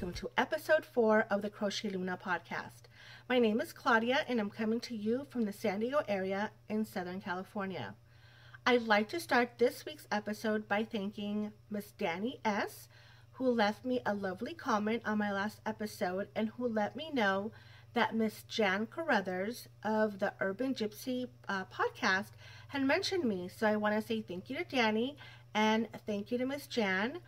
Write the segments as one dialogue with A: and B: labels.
A: welcome to episode 4 of the Crochet Luna podcast. My name is Claudia and I'm coming to you from the San Diego area in Southern California. I'd like to start this week's episode by thanking Miss Danny S., who left me a lovely comment on my last episode and who let me know that Miss Jan Carruthers of the Urban Gypsy podcast had mentioned me. So I want to say thank you to Danny and thank you to Miss Jan.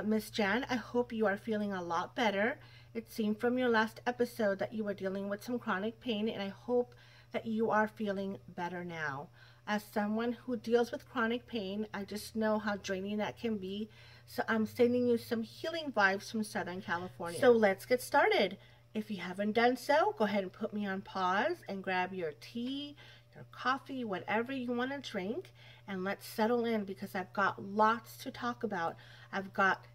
A: Miss Jan, I hope you are feeling a lot better. It seemed from your last episode that you were dealing with some chronic pain, and I hope that you are feeling better now. As someone who deals with chronic pain, I just know how draining that can be. So I'm sending you some healing vibes from Southern California. So let's get started. If you haven't done so, go ahead and put me on pause and grab your tea, your coffee, whatever you want to drink, and let's settle in because I've got lots to talk about. I've got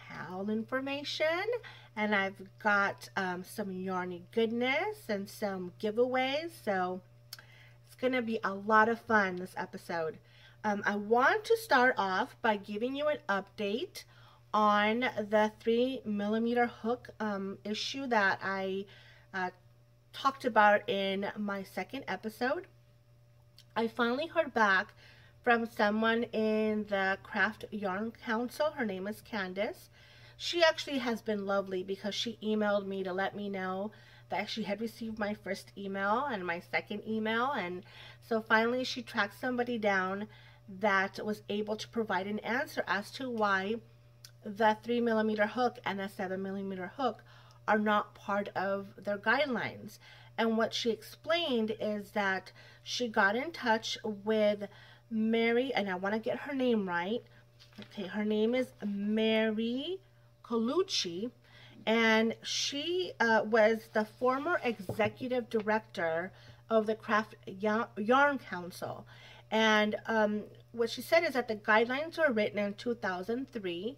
A: cowl information, and I've got some yarny goodness and some giveaways, so it's going to be a lot of fun this episode. I want to start off by giving you an update on the 3mm hook issue that I talked about in my second episode. I finally heard back from someone in the Craft Yarn Council. Her name is Candace. She actually has been lovely because she emailed me to let me know that she had received my first email and my second email, and so finally she tracked somebody down that was able to provide an answer as to why the 3mm hook and the 7mm hook are not part of their guidelines. And what she explained is that she got in touch with Mary, and I want to get her name right. Okay, her name is Mary Colucci, and she was the former executive director of the Craft Yarn Council. And what she said is that the guidelines were written in 2003,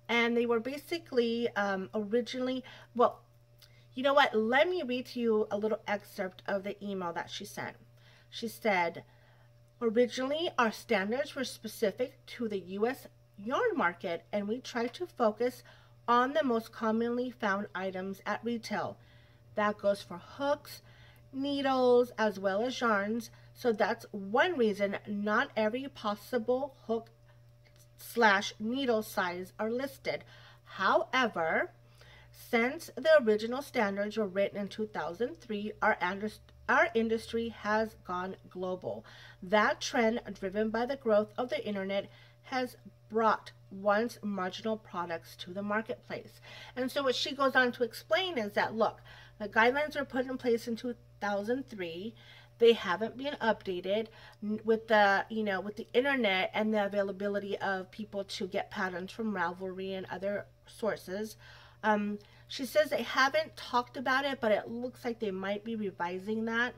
A: and they were basically originally, well, you know what? Let me read to you a little excerpt of the email that she sent. She said, originally, our standards were specific to the U.S. yarn market, and we tried to focus on the most commonly found items at retail. That goes for hooks, needles, as well as yarns. So that's one reason not every possible hook / needle size are listed. However, since the original standards were written in 2003, our industry has gone global. That trend, driven by the growth of the internet, has brought once marginal products to the marketplace. And so what she goes on to explain is that, look, the guidelines were put in place in 2003. They haven't been updated with the, with the internet and the availability of people to get patterns from Ravelry and other sources. She says they haven't talked about it, but it looks like they might be revising that.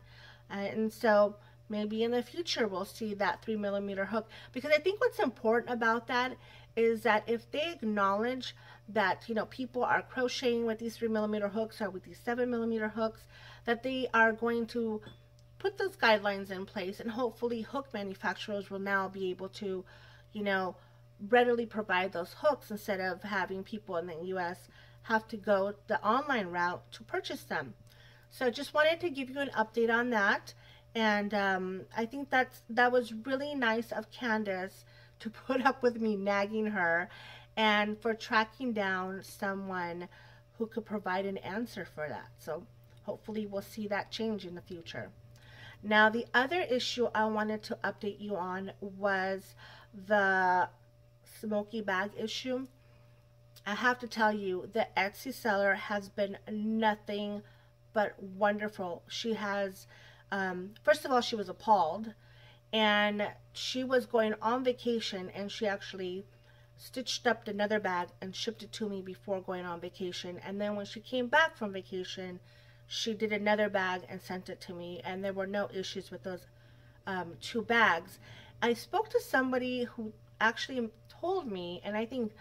A: And so maybe in the future we'll see that 3mm hook. Because I think what's important about that is that if they acknowledge that, people are crocheting with these 3mm hooks or with these 7mm hooks, that they are going to put those guidelines in place, and hopefully hook manufacturers will now be able to, readily provide those hooks instead of having people in the U.S. have to go the online route to purchase them. So I just wanted to give you an update on that, and I think that was really nice of Candace to put up with me nagging her and for tracking down someone who could provide an answer for that. So hopefully we'll see that change in the future. Now, the other issue I wanted to update you on was the smoky bag issue. I have to tell you, the Etsy seller has been nothing but wonderful. She has, first of all, she was appalled, and she was going on vacation, and she actually stitched up another bag and shipped it to me before going on vacation. And then when she came back from vacation, she did another bag and sent it to me, and there were no issues with those 2 bags. I spoke to somebody who actually told me, and I think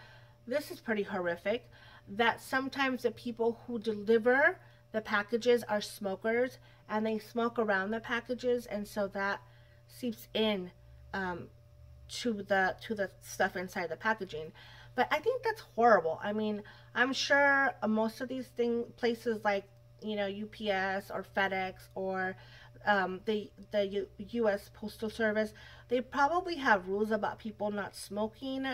A: this is pretty horrific, that sometimes the people who deliver the packages are smokers, and they smoke around the packages, and so that seeps in to the stuff inside the packaging. But I think that's horrible. I mean, I'm sure most of these places like, you know, UPS or FedEx or the U.S. Postal Service, they probably have rules about people not smoking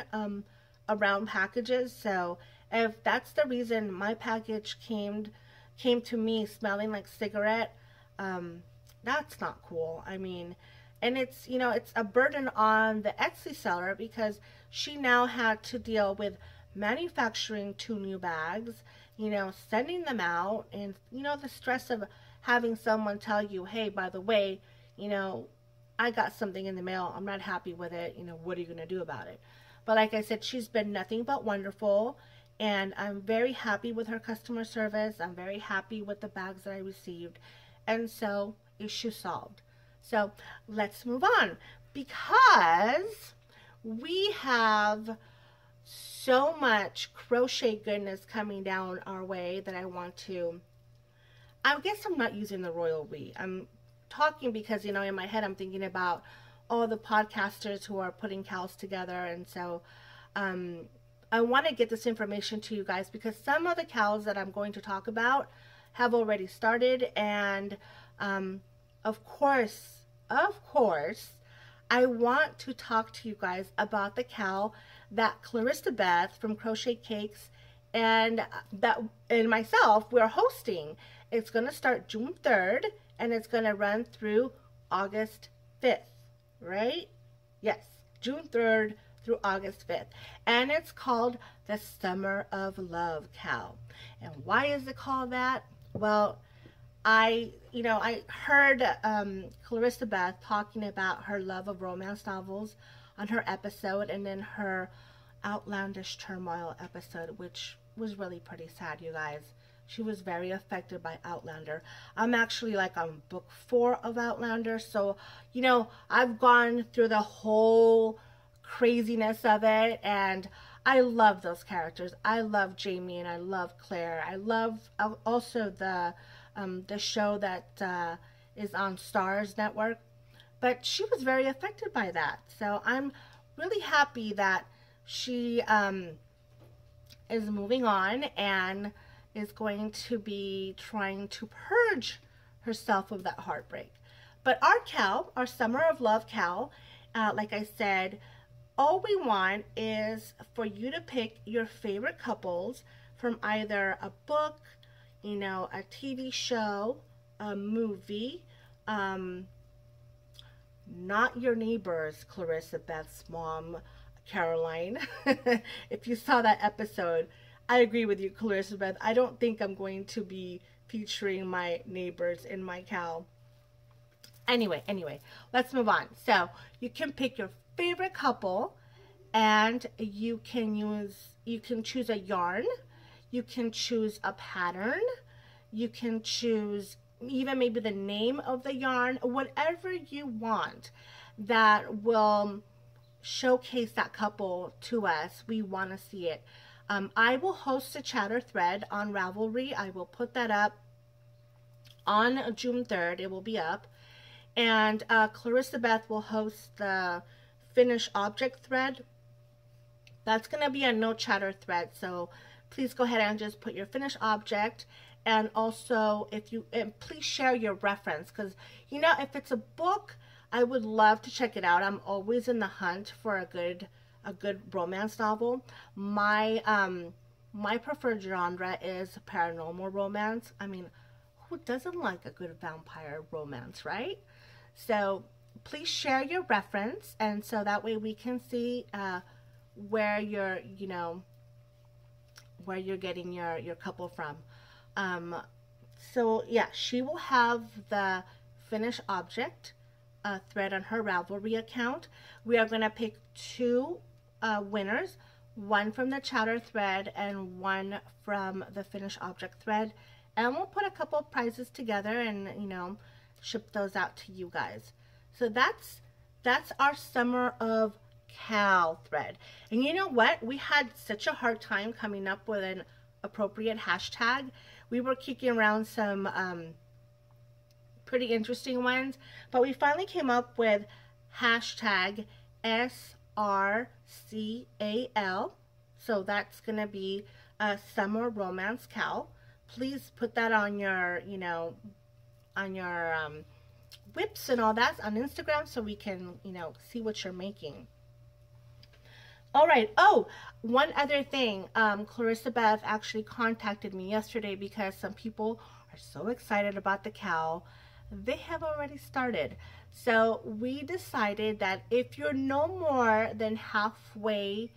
A: around packages. So if that's the reason my package came to me smelling like cigarette, that's not cool. I mean, and it's, you know, it's a burden on the Etsy seller because she now had to deal with manufacturing 2 new bags, you know, sending them out, and, you know, the stress of having someone tell you, hey, by the way, you know, I got something in the mail. I'm not happy with it. You know, what are you going to do about it? But like I said, she's been nothing but wonderful, and I'm very happy with her customer service. I'm very happy with the bags that I received. And so, issue solved. So, let's move on, because we have so much crochet goodness coming down our way that I want to, I guess I'm not using the royal we. I'm talking because, you know, in my head I'm thinking about all the podcasters who are putting cows together, and so I want to get this information to you guys because some of the cows that I'm going to talk about have already started, and of course, I want to talk to you guys about the cow that Clarisabeth from Crochetcakes and myself, we're hosting. It's going to start June 3rd, and it's going to run through August 5th, right? Yes, June 3rd through August 5th. And it's called the Summer of Love cow. And why is it called that? Well, I heard Clarisabeth talking about her love of romance novels on her episode, and then her Outlandish Turmoil episode, which was really pretty sad, you guys. She was very affected by Outlander. I'm actually like on book 4 of Outlander, so, you know, I've gone through the whole craziness of it, and I love those characters. I love Jamie and I love Claire. I love also the show that is on Starz Network, but she was very affected by that. So I'm really happy that she is moving on and is going to be trying to purge herself of that heartbreak. But our cow, our Summer of Love cow, like I said, all we want is for you to pick your favorite couples from either a book, you know, a TV show, a movie, not your neighbors, Clarisabeth's mom, Caroline. If you saw that episode, I agree with you, Clarisabeth. I don't think I'm going to be featuring my neighbors in my cow. Anyway, let's move on. So you can pick your favorite couple, and you can choose a yarn, you can choose a pattern, you can choose even maybe the name of the yarn, whatever you want that will showcase that couple to us. We want to see it. I will host a chatter thread on Ravelry. I will put that up on June 3rd. It will be up. And Clarisabeth will host the finish object thread. That's going to be a no chatter thread. So please go ahead and just put your finished object. And also, please share your reference. Because, you know, if it's a book, I would love to check it out. I'm always in the hunt for a good romance novel. My preferred genre is paranormal romance. I mean, who doesn't like a good vampire romance, right? So please share your reference, and so that way we can see where you're getting your couple from. So yeah, she will have the finished object thread on her Ravelry account. We are going to pick 2 winners, one from the chatter thread and one from the finished object thread, and we'll put a couple of prizes together and, you know, ship those out to you guys. So that's our Summer of Cow thread. And you know what? We had such a hard time coming up with an appropriate hashtag. We were kicking around some pretty interesting ones, but we finally came up with hashtag SRCAL, So that's going to be a summer romance cowl. Please put that on your, you know, on your whips and all that on Instagram so we can, you know, see what you're making. All right. Oh, one other thing. Clarisabeth actually contacted me yesterday because some people are so excited about the cowl. They have already started. So we decided that if you're no more than halfway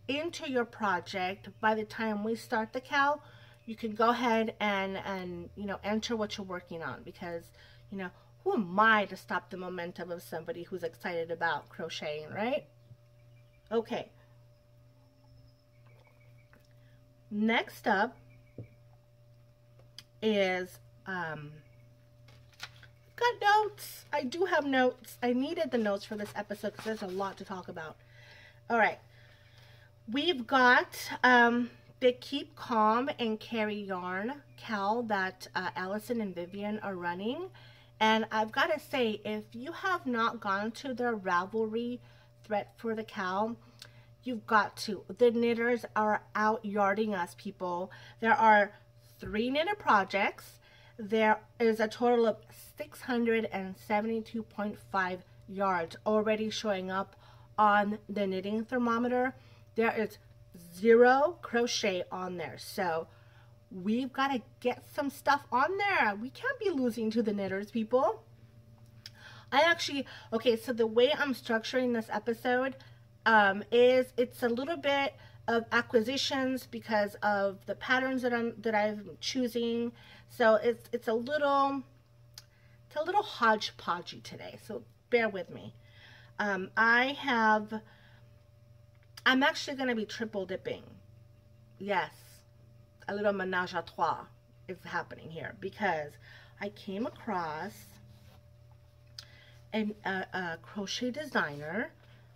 A: into your project by the time we start the cowl, you can go ahead and you know, enter what you're working on, because, you know, who am I to stop the momentum of somebody who's excited about crocheting, right? Okay. Next up is got notes. I do have notes. I needed the notes for this episode because there's a lot to talk about. All right. We've got the Keep Calm and Carry Yarn cowl that Allison and Vivian are running. And I've got to say, if you have not gone to their Ravelry thread for the cowl, you've got to. The knitters are out yarding us, people. There are 3 knitted projects. There is a total of 672.5 yards already showing up on the knitting thermometer. There is 0 crochet on there. So we've got to get some stuff on there. We can't be losing to the knitters, people. Okay, so the way I'm structuring this episode is it's a little bit of acquisitions because of the patterns that I'm choosing. So it's a little hodgepodgey today. So bear with me. I'm actually going to be triple dipping. Yes, a little menage a trois is happening here because I came across a crochet designer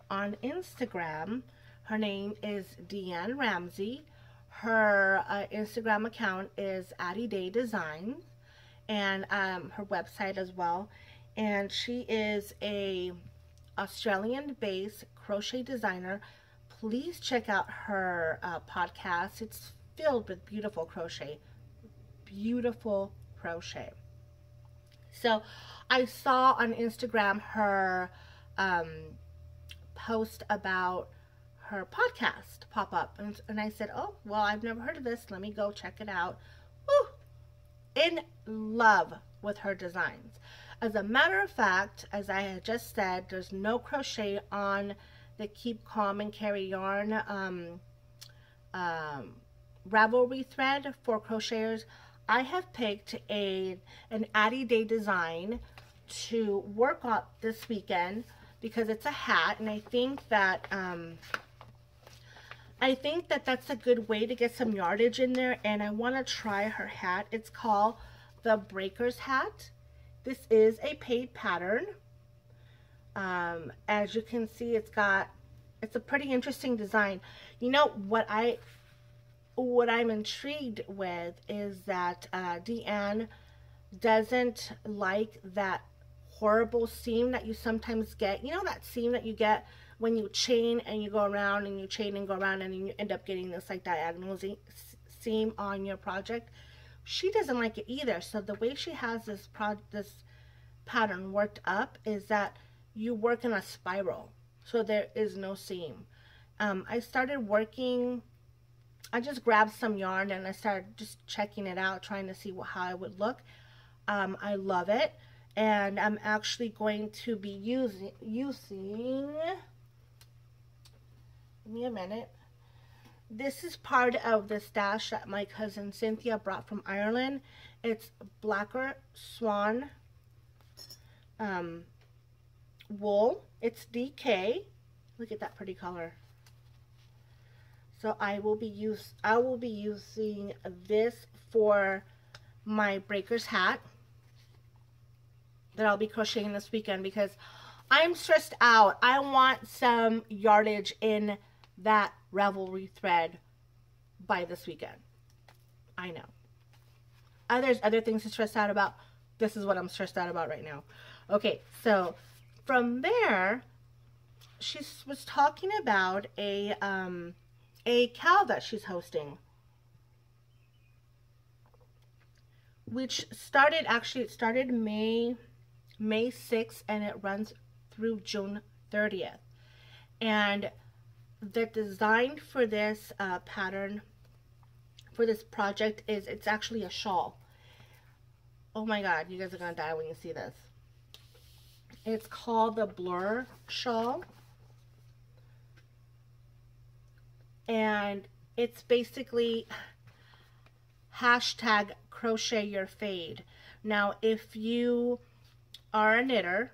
A: on Instagram. Her name is Deanne Ramsey. Her Instagram account is Addie Day Designs, and her website as well. And she is a Australian-based crochet designer. Please check out her podcast. It's filled with beautiful crochet. Beautiful crochet. So I saw on Instagram her post about her podcast pop up, and I said, oh, well, I've never heard of this. Let me go check it out. Woo! In love with her designs. As a matter of fact, as I had just said, there's no crochet on the Keep Calm and Carry Yarn Ravelry thread for crocheters. I have picked an Addie Day design to work on this weekend because it's a hat, and I think that that's a good way to get some yardage in there, and I want to try her hat. It's called the Breaker's Hat. This is a paid pattern. As you can see, it's a pretty interesting design. You know what I'm intrigued with is that Deanne doesn't like that horrible seam that you sometimes get. You know that seam that you get when you chain and you go around and you chain and go around and you end up getting this like diagonal seam on your project? She doesn't like it either. So the way she has this pattern worked up is that you work in a spiral, so there is no seam. I started working, I just grabbed some yarn and I started just checking it out, trying to see how it would look. I love it, and I'm actually going to be using, give me a minute. This is part of the stash that my cousin Cynthia brought from Ireland. It's Blacker Swan wool. It's DK. Look at that pretty color. So I will be using this for my breaker's hat that I'll be crocheting this weekend because I'm stressed out. I want some yardage in that Ravelry thread by this weekend. I know. There's other things to stress out about. This is what I'm stressed out about right now. Okay, so from there, she was talking about a a cow that she's hosting, which started, actually it started May 6th and it runs through June 30th. And the design for this pattern, for this project, is it's actually a shawl. Oh my god, you guys are gonna die when you see this. It's called the Blur Shawl. And it's basically hashtag crochet your fade. Now, if you are a knitter,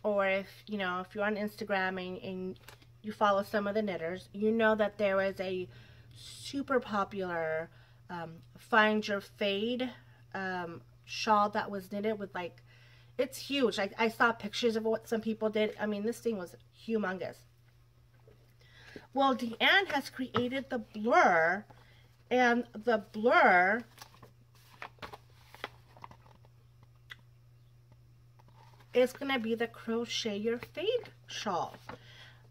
A: or if you're on Instagram and you follow some of the knitters, you know that there is a super popular find your fade shawl that was knitted with, like, it's huge. I saw pictures of what some people did. I mean, this thing was humongous. Well, Deanne has created the Blur, and the Blur is going to be the Crochet Your Fade shawl.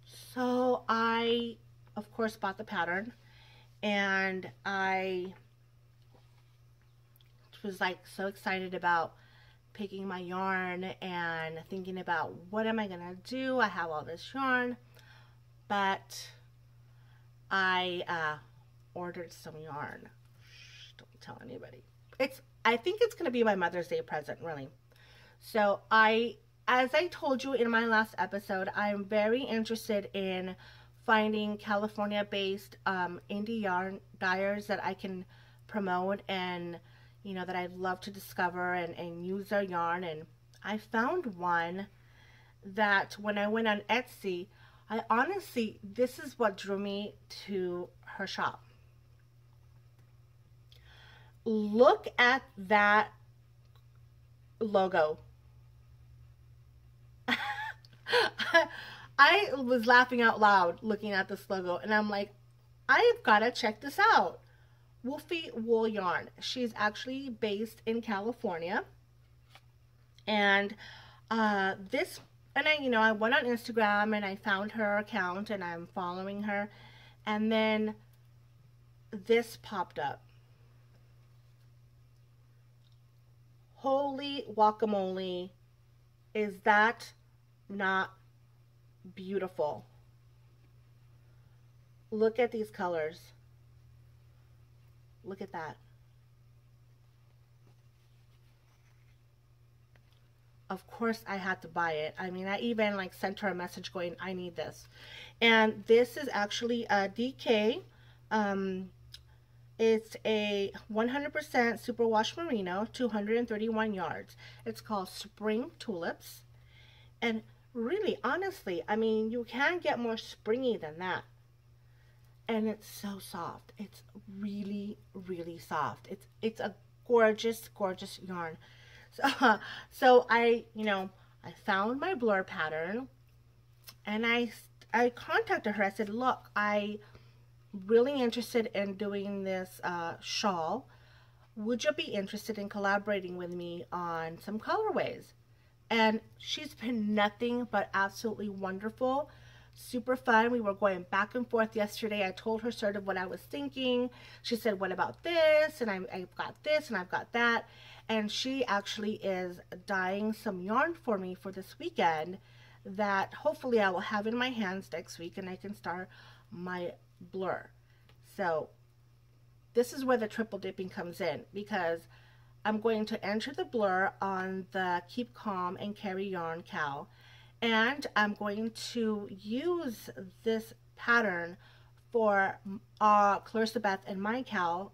A: So I, of course, bought the pattern, and I was like so excited about picking my yarn and thinking about what am I going to do. I have all this yarn, but I ordered some yarn. Shh, don't tell anybody. I think it's going to be my Mother's Day present, really. So as I told you in my last episode, I'm very interested in finding California-based indie yarn dyers that I can promote, and that I'd love to discover and use their yarn. And I found one that when I went on Etsy, I honestly, this is what drew me to her shop. Look at that logo. I was laughing out loud looking at this logo, and I'm like, I've got to check this out. Wolfie Wool Yarn. She's actually based in California, and I went on Instagram and I found her account and I'm following her, and then this popped up. Holy guacamole, is that not beautiful? Look at these colors. Look at that. Of course I had to buy it. I mean, I even sent her a message going, I need this. And this is actually a DK. It's a 100% superwash merino, 231 yards. It's called Spring Tulips. And really, honestly, I mean, you can't get more springy than that. And it's so soft. It's really, really soft. It's a gorgeous, gorgeous yarn. So I found my Blur pattern, and I contacted her. I said, look, I really interested in doing this shawl. Would you be interested in collaborating with me on some colorways? And she's been nothing but absolutely wonderful. Super fun. We were going back and forth yesterday. I told her sort of what I was thinking. She said, what about this? And I've got this and I've got that. And she actually is dyeing some yarn for me for this weekend that hopefully I will have in my hands next week, and I can start my Blur. So this is where the triple dipping comes in, because I'm going to enter the Blur on the Keep Calm and Carry Yarn cow, and I'm going to use this pattern for Clarisabeth and my cow,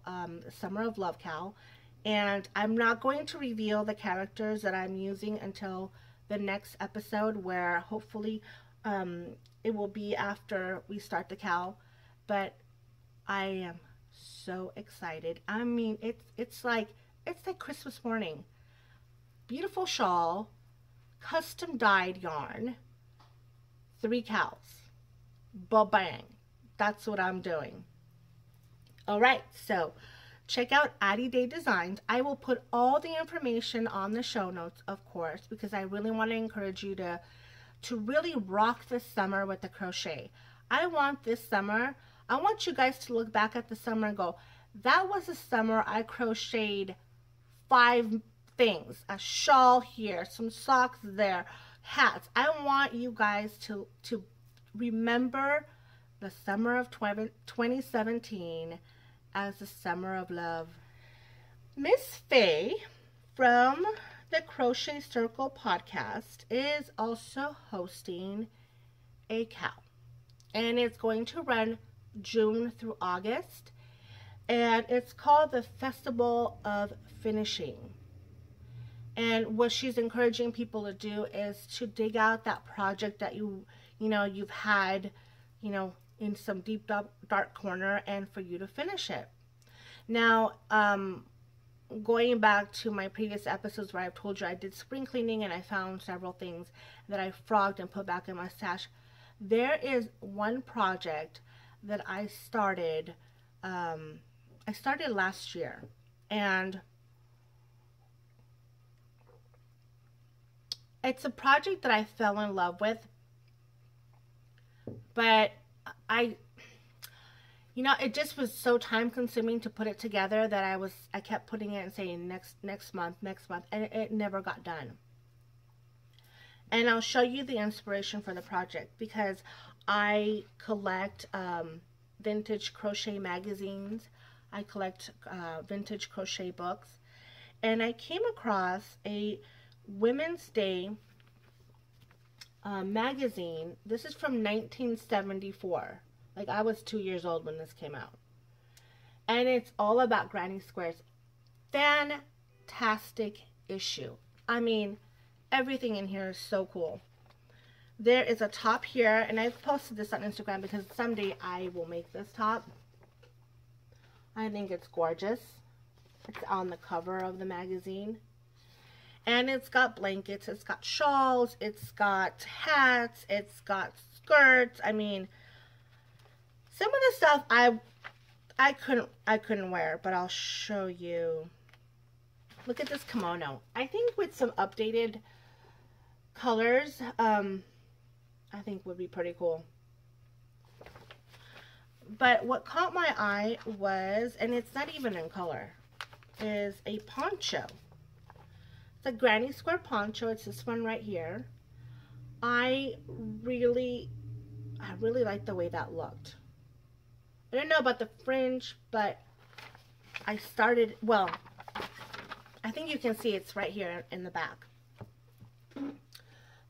A: Summer of Love cow. And I'm not going to reveal the characters that I'm using until the next episode, where hopefully it will be after we start the cow. But I am so excited. I mean, it's like Christmas morning. Beautiful shawl, custom dyed yarn, 3 cows. Ba-bang. That's what I'm doing. All right, so check out Addie Day Designs. I will put all the information on the show notes, of course, because I really want to encourage you to really rock this summer with the crochet. I want this summer, I want you guys to look back at the summer and go, that was a summer I crocheted 5 things. A shawl here, some socks there, hats. I want you guys to remember the summer of 2017 as the summer of love. Miss Faye from the Crochet Circle podcast is also hosting a cow, and it's going to run June through August, and it's called the Festival of Finishing. And what she's encouraging people to do is to dig out that project that you've had, in some deep dark corner, and for you to finish it. Now, going back to my previous episodes where I've told you I did spring cleaning and I found several things that I frogged and put back in my stash, there is one project that I started last year, and it's a project that I fell in love with, but it just was so time consuming to put it together that I kept putting it and saying next month, and it never got done. And I'll show you the inspiration for the project, because I collect vintage crochet magazines. I collect vintage crochet books, and I came across a Women's Day magazine. This is from 1974. Like, I was 2 years old when this came out. And it's all about granny squares. Fantastic issue. I mean, everything in here is so cool. There is a top here, and I've posted this on Instagram because someday I will make this top. I think it's gorgeous. It's on the cover of the magazine. And it's got blankets, it's got shawls, it's got hats, it's got skirts. I mean, some of the stuff I couldn't wear, but I'll show you. Look at this kimono. I think with some updated colors, I think would be pretty cool. But what caught my eye was, and it's not even in color, is a poncho. It's a granny square poncho. It's this one right here. I really like the way that looked. I don't know about the fringe, but I started, well, I think you can see it's right here in the back.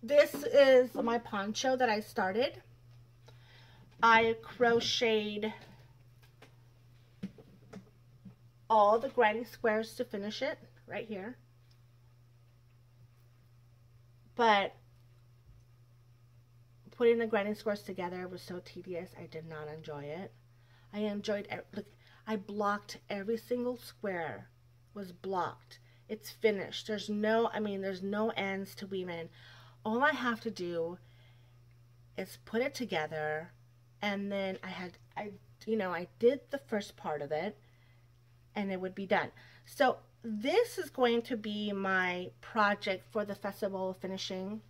A: This is my poncho that I started. I crocheted all the granny squares to finish it right here. But putting the granny squares together was so tedious. I did not enjoy it. I enjoyed, look, I blocked every single square, was blocked. It's finished. There's no ends to weave in. All I have to do is put it together, and then I did the first part of it, and it would be done. So this is going to be my project for the Festival of Finishing.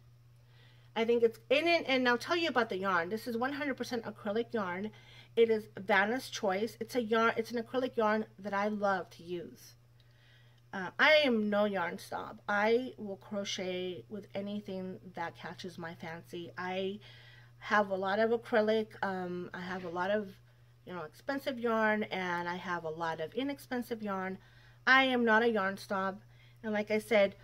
A: I think it's in it, and I'll tell you about the yarn. This is 100% acrylic yarn. It is Vanna's Choice. It's an acrylic yarn that I love to use. I am no yarn snob. I will crochet with anything that catches my fancy. I have a lot of acrylic. I have a lot of, expensive yarn, and I have a lot of inexpensive yarn. I am not a yarn snob, and like I said,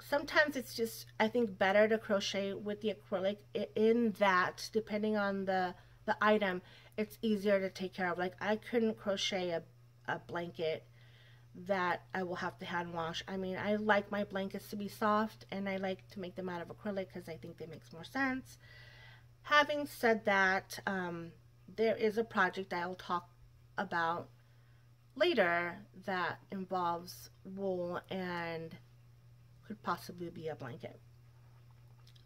A: sometimes it's just, I think, better to crochet with the acrylic in that, depending on the item, it's easier to take care of. Like, I couldn't crochet a blanket that I will have to hand wash. I mean, I like my blankets to be soft, and I like to make them out of acrylic because I think that makes more sense. Having said that, there is a project I'll talk about later that involves wool and could possibly be a blanket.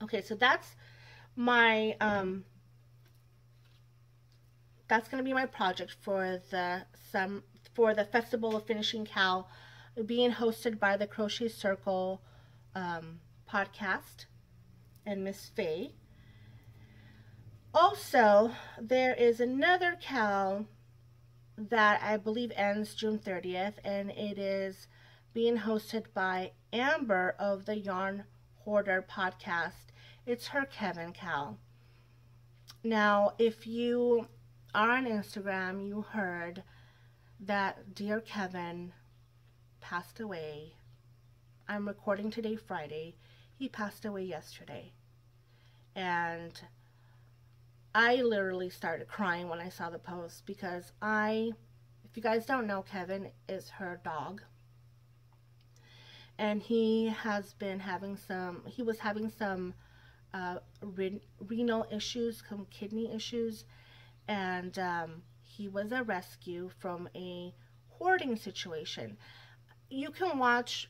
A: Okay, so that's my that's going to be my project for the Festival of Finishing Cow, being hosted by the Crochet Circle podcast and Miss Faye. Also, there is another cowl that I believe ends June 30th, and it is being hosted by Amber of the Yarn Hoarder podcast. It's her Kevin cowl. Now, if you are on Instagram, you heard that dear Kevin passed away. I'm recording today, Friday. He passed away yesterday. And I literally started crying when I saw the post because if you guys don't know, Kevin is her dog. And he was having some renal issues, some kidney issues, and he was a rescue from a hoarding situation. You can watch,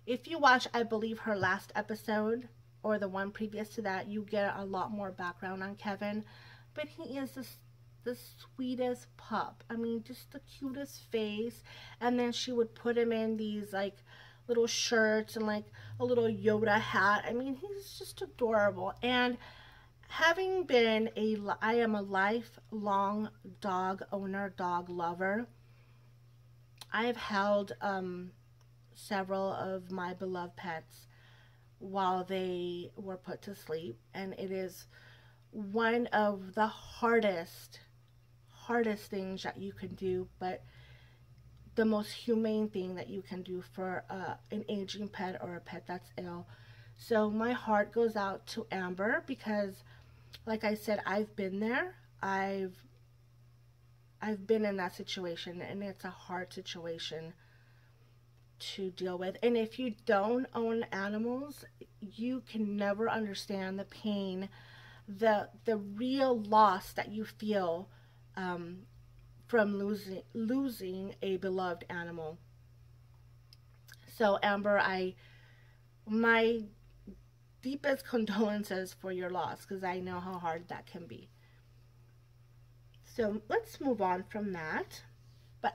A: if you watch, I believe, her last episode or the one previous to that, you get a lot more background on Kevin. But he is the sweetest pup. I mean, just the cutest face. And then she would put him in these like little shirts and like a little Yoda hat. I mean, he's just adorable. And having been I am a lifelong dog owner, dog lover. I have held several of my beloved pets while they were put to sleep, and it is one of the hardest things that you can do, but the most humane thing that you can do for an aging pet or a pet that's ill. So my heart goes out to Amber because, like I said, I've been there. I've been in that situation, and it's a hard situation to deal with. And if you don't own animals, you can never understand the pain, the real loss that you feel from losing a beloved animal. So Amber, my deepest condolences for your loss, because I know how hard that can be. So let's move on from that. But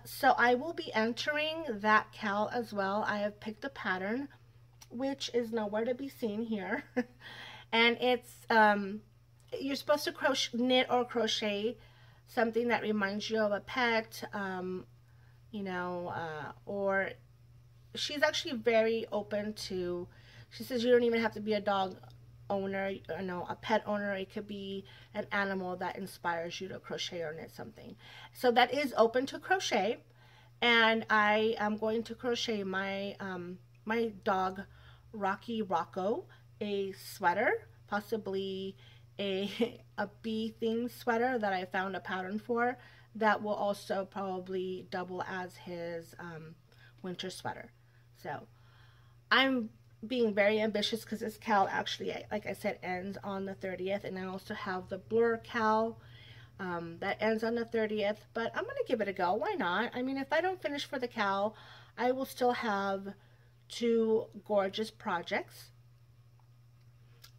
A: so I will be entering that cowl as well. I have picked a pattern, which is nowhere to be seen here. And it's, you're supposed to knit or crochet something that reminds you of a pet, or she's actually very open to, she says you don't even have to be a dog owner, a pet owner. It could be an animal that inspires you to crochet or knit something. So that is open to crochet, and I am going to crochet my my dog Rocky Rocco a sweater, possibly a bee themed sweater that I found a pattern for that will also probably double as his winter sweater. So I'm being very ambitious because this cowl actually, like I said, ends on the 30th, and I also have the blur cowl that ends on the 30th, but I'm going to give it a go. Why not? I mean, if I don't finish for the cowl, I will still have 2 gorgeous projects.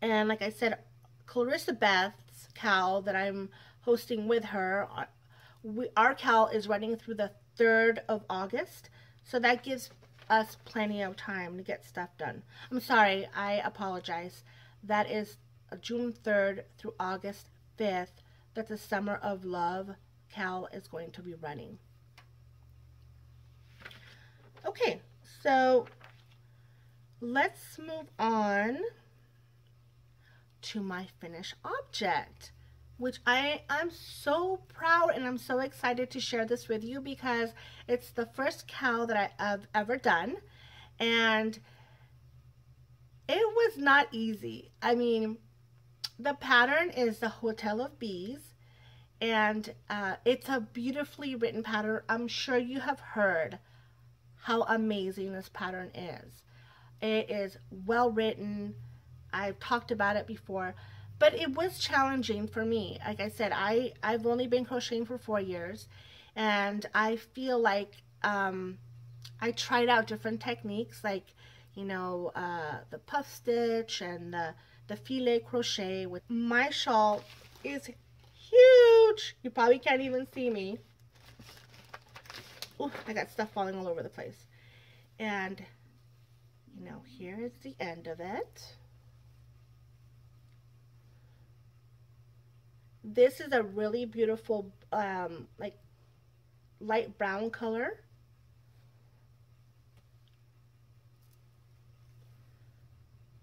A: And like I said, Clarisabeth's cowl that I'm hosting with her, our cowl is running through the 3rd of August, so that gives us plenty of time to get stuff done. I'm sorry, I apologize. That is June 3rd through August 5th that the Summer of Love cowl is going to be running. Okay, so let's move on to my finished object, which I'm so proud and I'm so excited to share this with you because it's the first cowl that I have ever done, and it was not easy. I mean, the pattern is the Hotel of Bees, and it's a beautifully written pattern. I'm sure you have heard how amazing this pattern is. It is well written. I've talked about it before, but it was challenging for me. Like I said, I've only been crocheting for 4 years, and I feel like I tried out different techniques, like, the puff stitch and the filet crochet. With my shawl is huge. You probably can't even see me. Ooh, I got stuff falling all over the place. And, here is the end of it. This is a really beautiful like light brown color.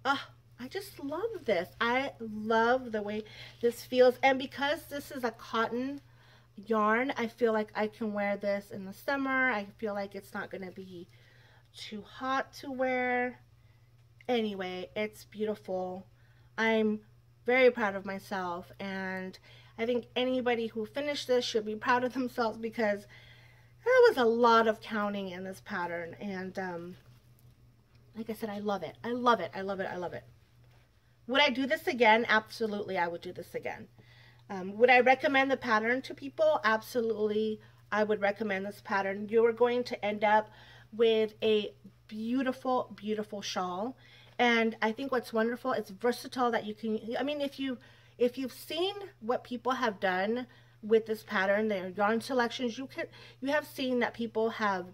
A: Ah, I just love this. I love the way this feels, and because this is a cotton yarn, I feel like I can wear this in the summer. I feel like it's not going to be too hot to wear. Anyway, it's beautiful. I'm very proud of myself, and I think anybody who finished this should be proud of themselves, because there was a lot of counting in this pattern, and like I said, I love it. I love it. I love it. I love it. Would I do this again? Absolutely, I would do this again. Would I recommend the pattern to people? Absolutely, I would recommend this pattern. You are going to end up with a beautiful, beautiful shawl. And I think what's wonderful, it's versatile, that you can, I mean, if you've seen what people have done with this pattern, their yarn selections, you have seen that people have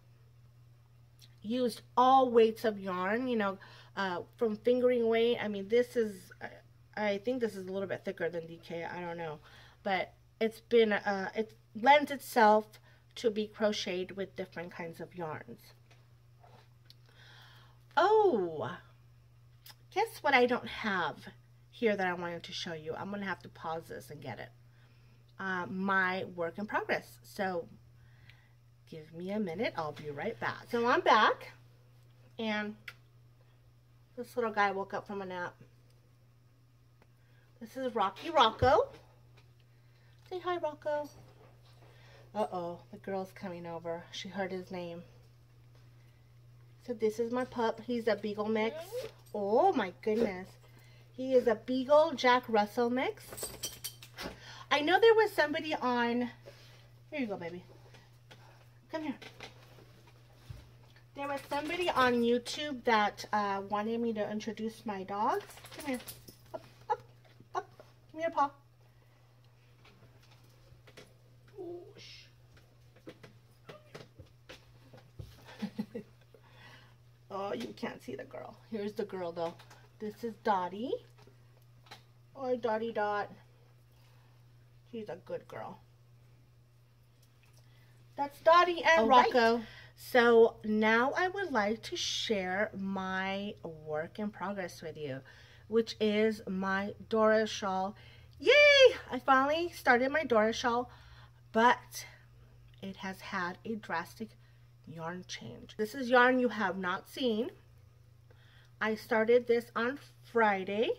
A: used all weights of yarn, you know, from fingering weight. I mean, this is, I think this is a little bit thicker than DK, I don't know, but it's been, it lends itself to be crocheted with different kinds of yarns. Oh, guess what I don't have here that I wanted to show you? I'm going to have to pause this and get it. My work in progress. So give me a minute. I'll be right back. So I'm back, and this little guy woke up from a nap. This is Rocky Rocco. Say hi, Rocco. Uh-oh, the girl's coming over. She heard his name. So this is my pup. He's a Beagle mix. Oh my goodness. He is a Beagle Jack Russell mix. I know there was somebody on... Here you go, baby. Come here. There was somebody on YouTube that wanted me to introduce my dogs. Come here. Up, up, up. Give me your paw. Whoosh. Oh, you can't see the girl. Here's the girl, though. This is Dottie. Oh, Dottie Dot. She's a good girl. That's Dottie and Rocco. Right. So now I would like to share my work in progress with you, which is my Dora shawl. Yay! I finally started my Dora shawl, but it has had a drastic yarn change. This is yarn you have not seen. I started this on Friday.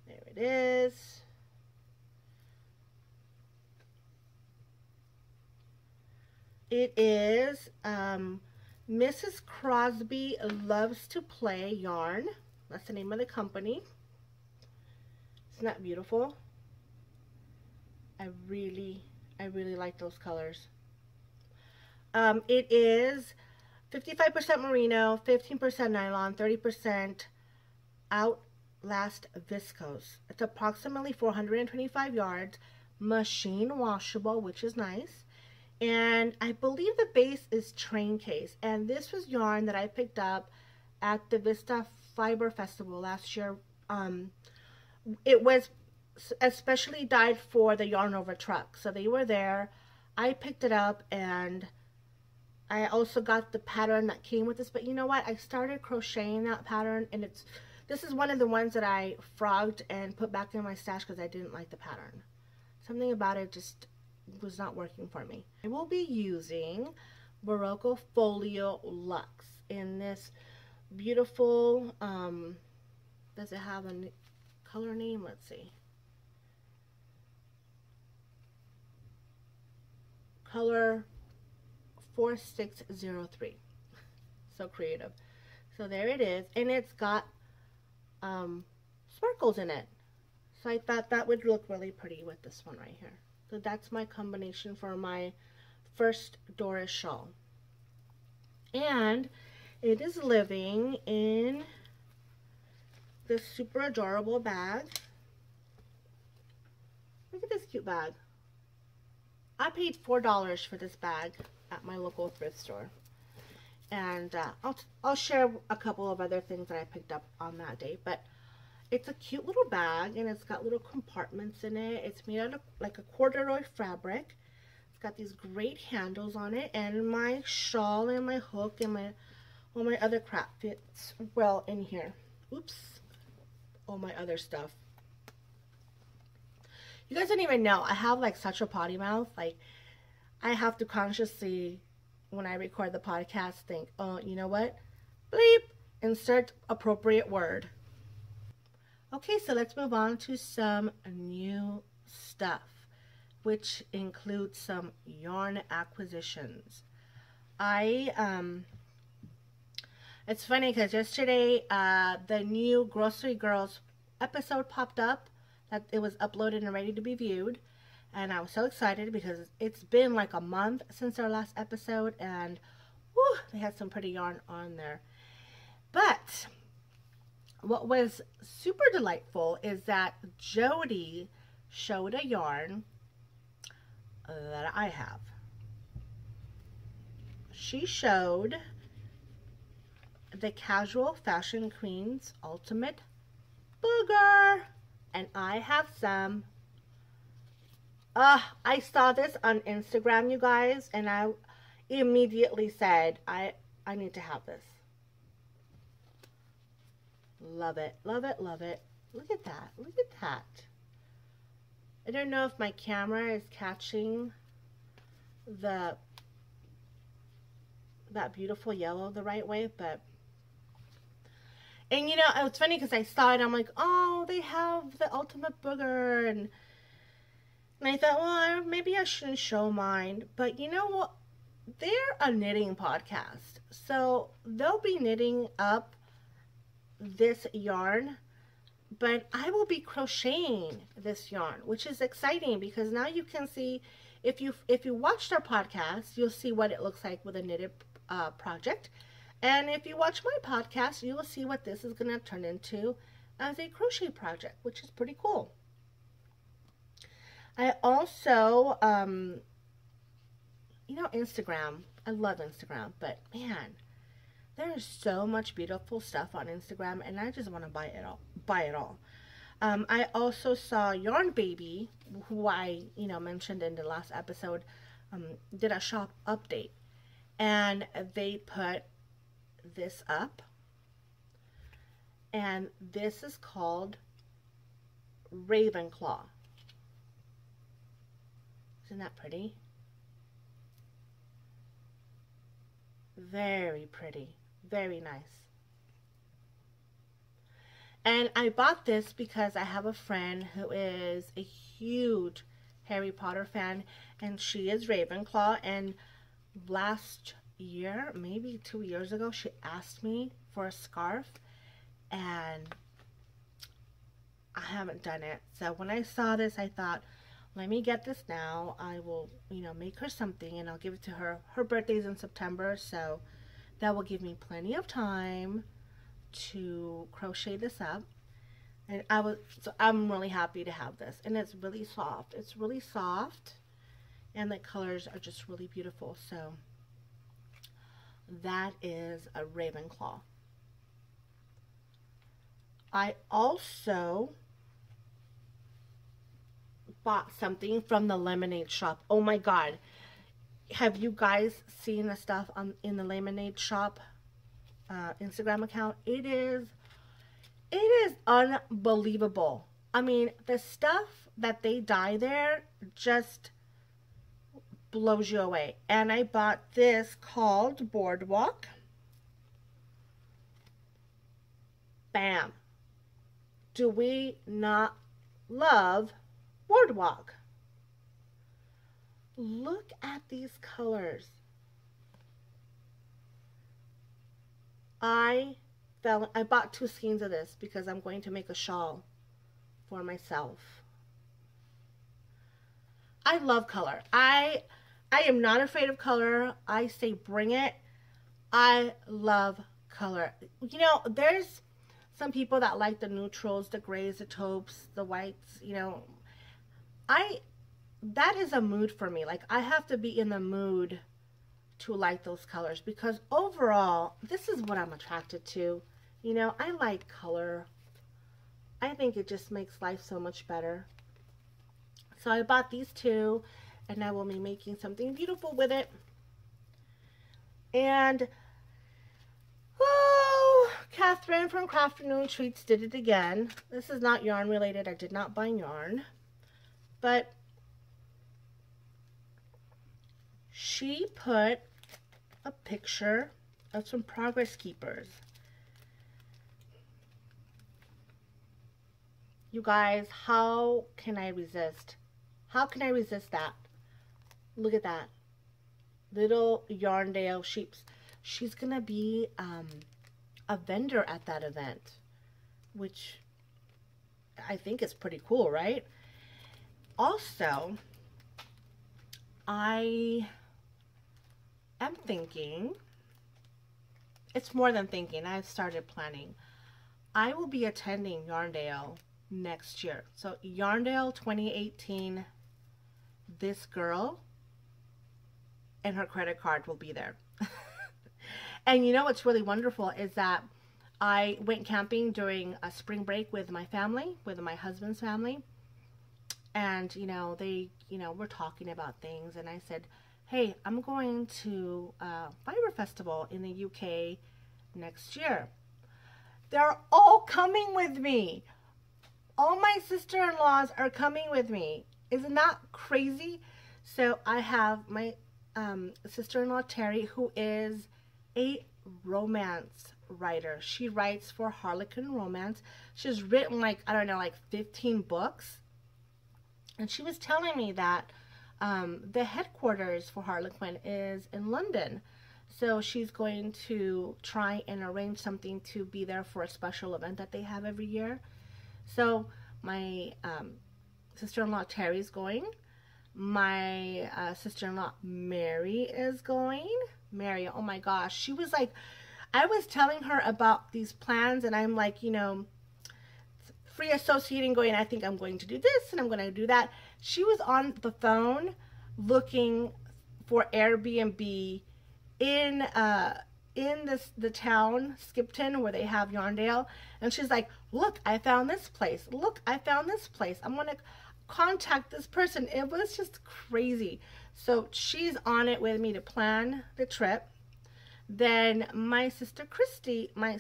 A: There it is. It is Mrs. Crosby Loves to Play yarn. That's the name of the company. Isn't that beautiful? I really like those colors. It is 55% merino, 15% nylon, 30% Outlast viscose. It's approximately 425 yards, machine washable, which is nice. And I believe the base is train case. And this was yarn that I picked up at the Vista Fiber Festival last year. It was especially dyed for the Yarn Over truck. So they were there. I picked it up, and I also got the pattern that came with this. But you know what? I started crocheting that pattern, and this is one of the ones that I frogged and put back in my stash because I didn't like the pattern. Something about it just was not working for me. I will be using Barocco Folio Luxe in this beautiful, does it have a color name? Let's see. Color 4603. So creative. So there it is, and it's got sparkles in it. So I thought that would look really pretty with this one right here. So that's my combination for my first Doris shawl. And it is living in this super adorable bag. Look at this cute bag. I paid $4 for this bag at my local thrift store. And I'll share a couple of other things that I picked up on that day. But It's a cute little bag, and it's got little compartments in it. It's made out of like a corduroy fabric. It's got these great handles on it, and my shawl and my hook and all my other crap fits well in here. Oops. All my other stuff. You guys don't even know. I have like such a potty mouth. Like, I have to consciously, when I record the podcast, think, oh, you know what? Bleep. Insert appropriate word. Okay, so let's move on to some new stuff, which includes some yarn acquisitions. It's funny because yesterday the new Grocery Girls episode popped up, that it was uploaded and ready to be viewed, and I was so excited because it's been like a month since our last episode, and whew, they had some pretty yarn on there. But what was super delightful is that Jody showed a yarn that I have. She showed the Casual Fashion Queen's Ultimate Booger, and I have some. I saw this on Instagram, you guys, and I immediately said, I need to have this. Love it, love it, love it. Look at that, look at that. I don't know if my camera is catching that beautiful yellow the right way, but, and you know, it's funny because I saw it, I'm like, oh, they have the Ultimate Booger, and I thought, well, maybe I shouldn't show mine, but you know what, they're a knitting podcast, so they'll be knitting up this yarn, but I will be crocheting this yarn, which is exciting because now you can see, if you watched our podcast, you'll see what it looks like with a knitted project, and if you watch my podcast, you will see what this is going to turn into as a crochet project, which is pretty cool. I also, you know, Instagram, I love Instagram, but man, there is so much beautiful stuff on Instagram, and I just want to buy it all. I also saw Yarn Baby, who I, you know, mentioned in the last episode, did a shop update, and they put this up, and this is called Ravenclaw. Isn't that pretty? Very pretty. Very nice. And I bought this because I have a friend who is a huge Harry Potter fan, and she is Ravenclaw, and last year, maybe 2 years ago, she asked me for a scarf, and I haven't done it. So when I saw this, I thought, let me get this now. I will, you know, make her something, and I'll give it to her. Her birthday's in September, so that will give me plenty of time to crochet this up. And I'm really happy to have this, and it's really soft. It's really soft, and the colors are just really beautiful. So that is a Ravenclaw. I also bought something from the Lemonade Shop. Oh my god. Have you guys seen the stuff in the Lemonade Shop Instagram account? It is unbelievable. I mean, the stuff that they dye there just blows you away. And I bought this called Boardwalk. Bam. Do we not love Boardwalk? Look at these colors. I bought 2 skeins of this because I'm going to make a shawl for myself. I love color. I am not afraid of color. I say bring it. I love color. You know, there's some people that like the neutrals, the grays, the taupes, the whites, you know. That is a mood for me. Like, I have to be in the mood to like those colors, because overall, this is what I'm attracted to. You know, I like color. I think it just makes life so much better. So I bought these two, and I will be making something beautiful with it. And oh, Catherine from Crafternoon Treats did it again. This is not yarn related. I did not buy yarn, but she put a picture of some progress keepers. You guys, how can I resist? How can I resist that? Look at that. Little Yarndale sheeps. She's going to be a vendor at that event, which I think is pretty cool, right? Also, I am thinking, it's more than thinking, I've started planning. I will be attending Yarndale next year. So Yarndale 2018, this girl and her credit card will be there. And you know what's really wonderful is that I went camping during a spring break with my family, with my husband's family. And, you know, they, were talking about things. And I said, hey, I'm going to a fiber festival in the UK next year. They're all coming with me. All my sister-in-laws are coming with me. Isn't that crazy? So I have my sister-in-law, Terry, who is a romance writer. She writes for Harlequin Romance. She's written like, I don't know, like 15 books. And she was telling me that the headquarters for Harlequin is in London. So she's going to try and arrange something to be there for a special event that they have every year. So my sister-in-law Terry's going. My sister-in-law Mary is going. Mary, oh my gosh. She was like, I was telling her about these plans, and I'm like, free associating, going, I think I'm going to do this and I'm going to do that. She was on the phone looking for Airbnb in the town Skipton where they have Yarndale, and she's like, look, I found this place. Look, I found this place. I'm going to contact this person. It was just crazy. So she's on it with me to plan the trip. Then my sister-in-law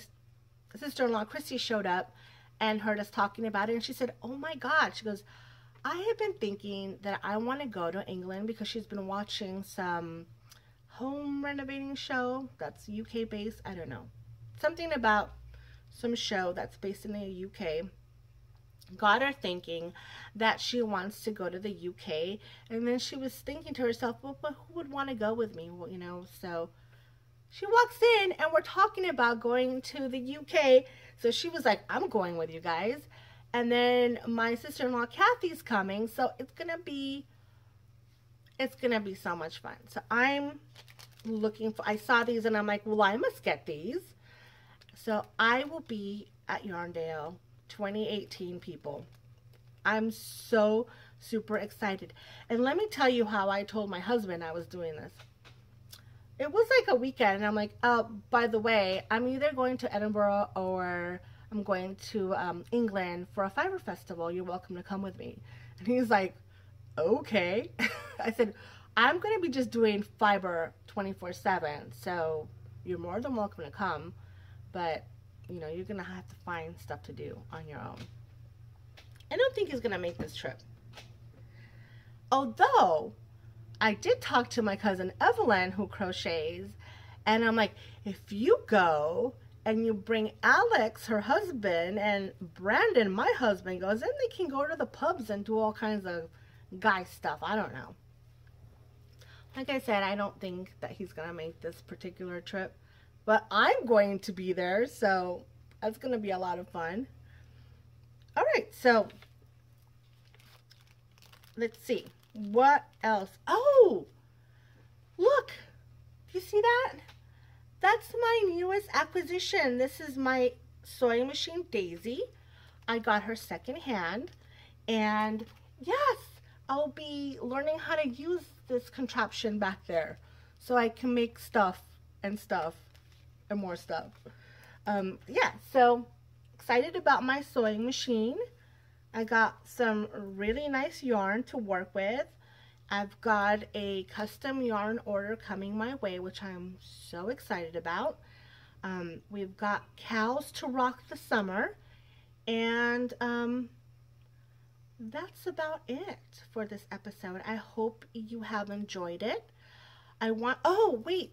A: Christy showed up and heard us talking about it, and she said, oh my God, she goes, I have been thinking that I want to go to England because she's been watching some home renovating show that's UK based. I don't know, something about some show that's based in the UK. Got her thinking that she wants to go to the UK, and then she was thinking to herself, well, but who would want to go with me? Well, so she walks in and we're talking about going to the UK. So she was like, I'm going with you guys. And then my sister-in-law Kathy's coming. So it's gonna be so much fun. So I'm looking for, I saw these and I'm like, well, I must get these. So I will be at Yarndale 2018, people. I'm so super excited. And let me tell you how I told my husband I was doing this. It was like a weekend, and I'm like, oh, by the way, I'm either going to Edinburgh or I'm going to England for a fiber festival. You're welcome to come with me. And he's like, okay. I said, I'm going to be just doing fiber 24/7, so you're more than welcome to come, but, you're going to have to find stuff to do on your own. I don't think he's going to make this trip. Although I did talk to my cousin Evelyn, who crochets, and I'm like, if you go and you bring Alex, her husband, and Brandon, my husband, goes, then they can go to the pubs and do all kinds of guy stuff. I don't know. Like I said, I don't think that he's going to make this particular trip, but I'm going to be there, so that's going to be a lot of fun. All right, so let's see. What else? Oh, look. Do you see that? That's my newest acquisition. This is my sewing machine, Daisy. I got her secondhand. And yes, I'll be learning how to use this contraption back there so I can make stuff and more stuff. Yeah, so excited about my sewing machine. I got some really nice yarn to work with. I've got a custom yarn order coming my way, which I'm so excited about. We've got cows to rock the summer, and that's about it for this episode. I hope you have enjoyed it. Oh wait,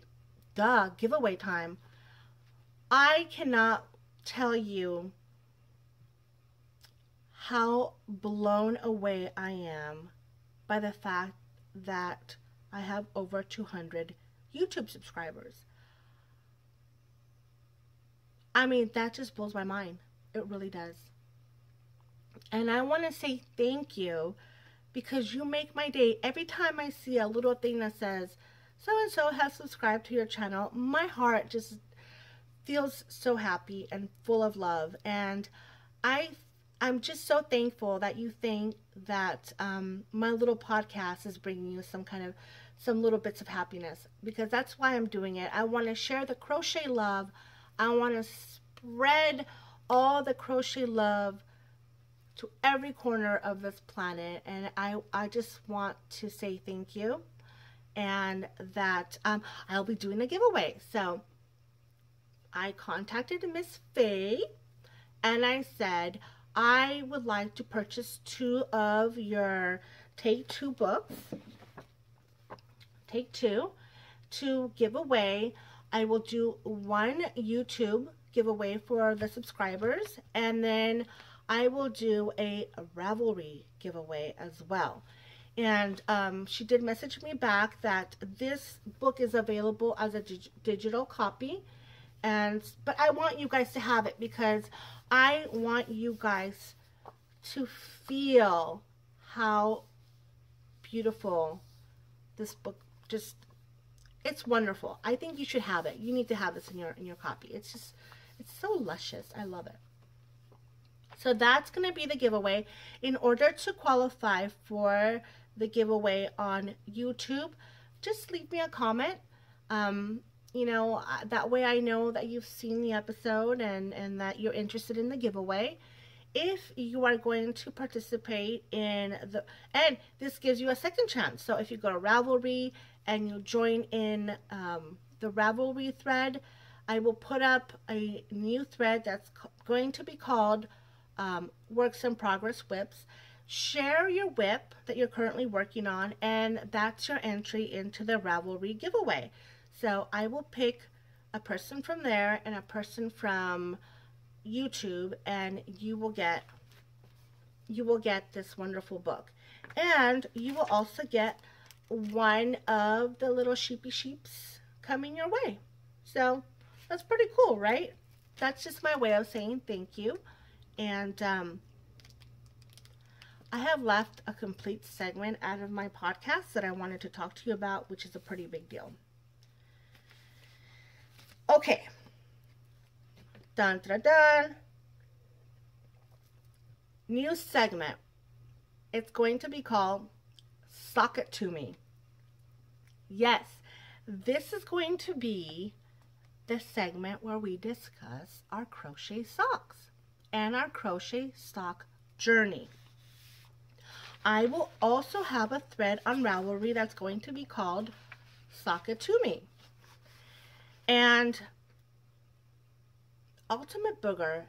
A: giveaway time. I cannot tell you how blown away I am by the fact that I have over 200 YouTube subscribers. I mean, that just blows my mind. It really does. And I want to say thank you, because you make my day. Every time I see a little thing that says, so-and-so has subscribed to your channel, my heart just feels so happy and full of love. And I'm just so thankful that you think that my little podcast is bringing you some little bits of happiness, because that's why I'm doing it. I want to share the crochet love. I want to spread all the crochet love to every corner of this planet, and I just want to say thank you, and that I'll be doing a giveaway. So I contacted Miss Faye, and I said, I would like to purchase 2 of your Take 2 books, Take 2, to give away. I will do 1 YouTube giveaway for the subscribers, and then I will do a Ravelry giveaway as well. And she did message me back that this book is available as a digital copy, but I want you guys to have it, because I want you guys to feel how beautiful this book just, it's wonderful. I think you should have it. You need to have this in your copy. It's so luscious. I love it. So that's going to be the giveaway. In order to qualify for the giveaway on YouTube, just leave me a comment. You know, that way I know that you've seen the episode and that you're interested in the giveaway. If you are going to participate and this gives you a second chance. So if you go to Ravelry and you join in the Ravelry thread, I will put up a new thread that's going to be called Works in Progress WIPs. Share your WIP that you're currently working on, and that's your entry into the Ravelry giveaway. So I will pick a person from there and a person from YouTube, and you will get this wonderful book. And you will also get one of the little sheepy sheeps coming your way. So that's pretty cool, right? That's just my way of saying thank you. And I have left a complete segment out of my podcast that I wanted to talk to you about, which is a pretty big deal. Okay. Dun, dun, dun. New segment. It's going to be called Sock It To Me. Yes, this is going to be the segment where we discuss our crochet socks and our crochet sock journey. I will also have a thread on Ravelry that's going to be called Sock It To Me. And Ultimate Booger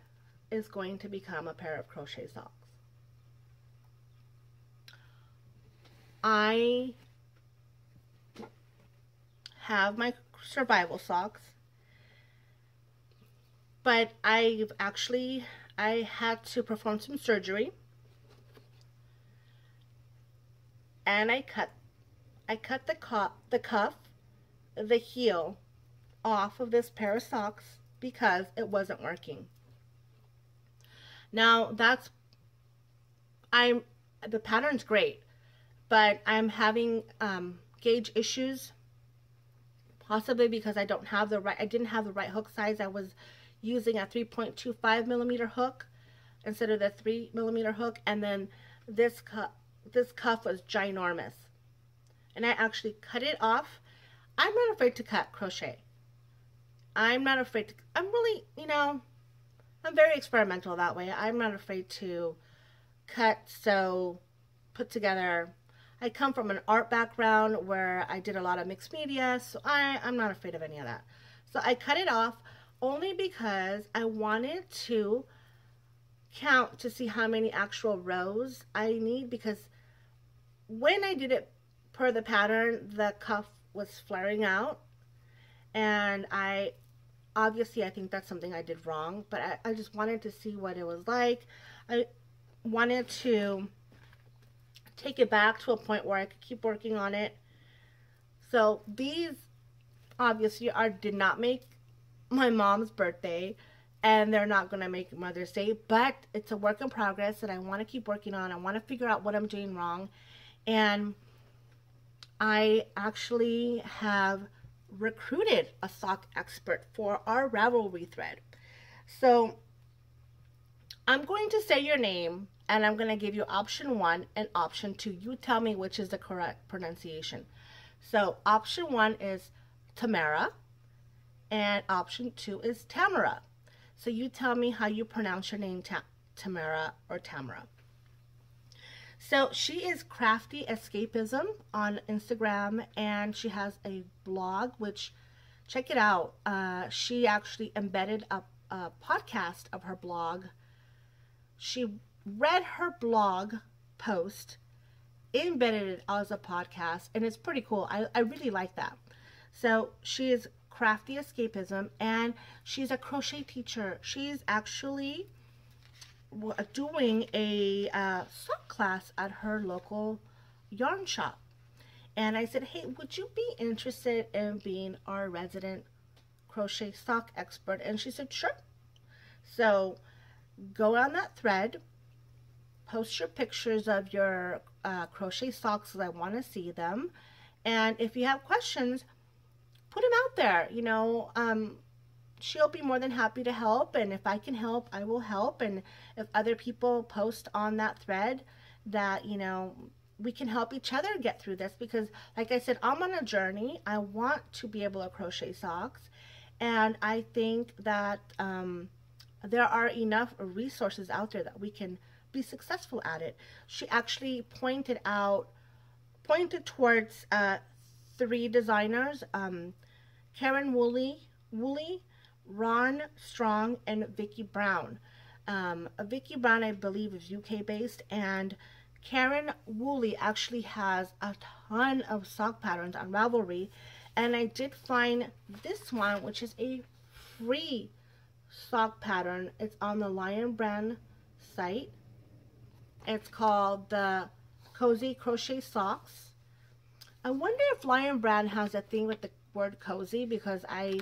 A: is going to become a pair of crochet socks. I have my survival socks, but I had to perform some surgery, and I cut the cuff, the heel off of this pair of socks because it wasn't working. Now the pattern's great, but I'm having gauge issues, possibly because I didn't have the right hook size. I was using a 3.25 millimeter hook instead of the 3 millimeter hook, and then this cuff was ginormous, and I actually cut it off. I'm not afraid to cut crochet. I'm not afraid to, I'm I'm very experimental that way. I'm not afraid to cut, sew, put together. I come from an art background where I did a lot of mixed media, so I'm not afraid of any of that. So I cut it off only because I wanted to count to see how many actual rows I need, because when I did it per the pattern, the cuff was flaring out, and I think that's something I did wrong, but I just wanted to see what it was like. I wanted to take it back to a point where I could keep working on it. So these obviously did not make my mom's birthday, and they're not going to make Mother's Day, but it's a work in progress that I want to keep working on. I want to figure out what I'm doing wrong, and I actually have recruited a sock expert for our Ravelry thread. So I'm going to say your name, and I'm going to give you option 1 and option 2. You tell me which is the correct pronunciation. So option 1 is Tamara, and option 2 is Tamara. So you tell me how you pronounce your name, Tamara or Tamara. So she is Crafty Escapism on Instagram, and she has a blog, which, check it out. She actually embedded a podcast of her blog. She read her blog post, embedded it as a podcast, and it's pretty cool. I really like that. So she is Crafty Escapism, and she's a crochet teacher. She's actually doing a sock class at her local yarn shop. And I said, hey, would you be interested in being our resident crochet sock expert? And she said, sure. So go on that thread, post your pictures of your crochet socks, because I want to see them. And if you have questions, put them out there. You know, she'll be more than happy to help, and if I can help, I will help. And if other people post on that thread, that, you know, we can help each other get through this, because like I said, I'm on a journey. I want to be able to crochet socks, and I think that there are enough resources out there that we can be successful at it. She actually pointed towards 3 designers, Karen Woolley, Ron Strong, and Vicky Brown. Vicky Brown, I believe, is UK based, and Karen Woolley actually has a ton of sock patterns on Ravelry, and I did find this one, which is a free sock pattern. It's on the Lion Brand site. It's called the Cozy Crochet Socks. I wonder if Lion Brand has a thing with the word cozy, because I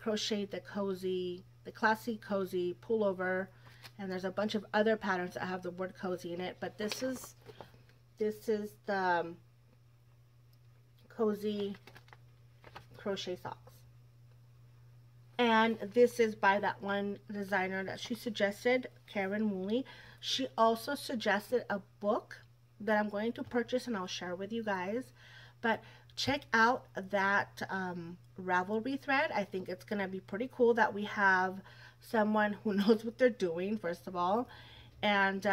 A: crocheted the cozy, the classy cozy pullover, and there's a bunch of other patterns that have the word cozy in it, but this is the Cozy Crochet Socks. And this is by that one designer that she suggested, Karen Woolley. She also suggested a book that I'm going to purchase, and I'll share with you guys. But check out that Ravelry thread. I think it's going to be pretty cool that we have someone who knows what they're doing, first of all. And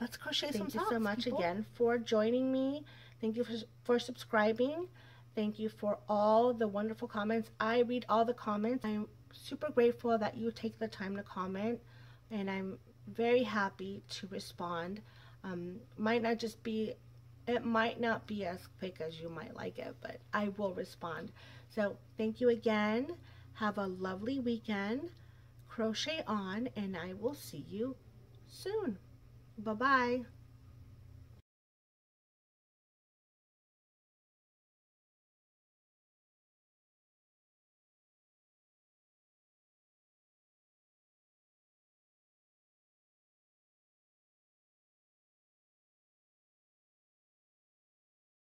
A: let's crochet some socks. Thank you so much again for joining me. Thank you for subscribing. Thank you for all the wonderful comments. I read all the comments. I'm super grateful that you take the time to comment, and I'm very happy to respond. It might not be as quick as you might like it, but I will respond. So thank you again. Have a lovely weekend. Crochet on, and I will see you soon. Bye-bye.